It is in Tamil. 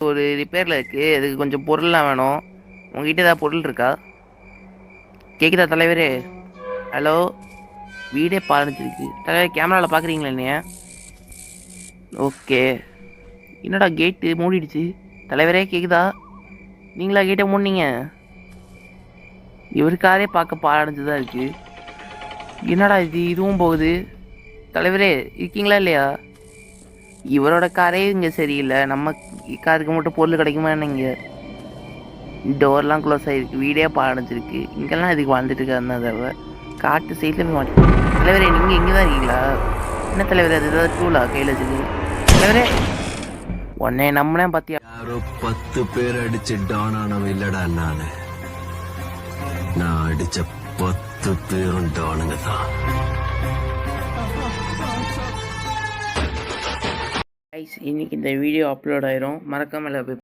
ஒரு ரிப்பேரில் இருக்குது. அதுக்கு கொஞ்சம் பொருள்லாம் வேணும். உங்ககிட்ட ஏதாவது பொருள் இருக்கா? கேட்குதா தலைவரே? ஹலோ, வீடே பாலஞ்சிருக்கு தலைவர். கேமராவில் பார்க்குறீங்களா என்னைய? ஓகே. என்னடா கேட்டு மூடிடுச்சு? தலைவரே கேட்குதா? நீங்களா கேட்டை மூடினீங்க? இவருக்காரே பார்க்க பாலடைஞ்சுதான் இருக்குது. என்னடா இதுவும் போகுது. தலைவரே இருக்கீங்களா இல்லையா? இவரோட காரே இங்கே சரியில்லை. நம்ம காருக்கு மட்டும் பொருள் கிடைக்குமா என்னங்க? டோர்லாம் க்ளோஸ் ஆகிருக்கு. வீடே பாலடைஞ்சிருக்கு. இங்கெல்லாம் இதுக்கு வாழ்ந்துட்டு இருக்காருன்னா தவிர காட்டு சைடில் போய் மாட்டேன். தலைவரே நீங்கள் இங்கே தான் இருக்கீங்களா? என்ன தலைவரே, அது ஏதாவது டூலா கையில் வச்சுருக்கு? தலைவரே உன்னை நம்பினேன் பார்த்தியா? யாரோ 10 பேர் அடிச்சு டான் ஆனவன் இல்லடா நானு. நான் அடிச்ச 10 பேரும் டானுங்க தான். இன்னைக்கு இந்த வீடியோ அப்லோட் ஆயிரும். மறக்காமல்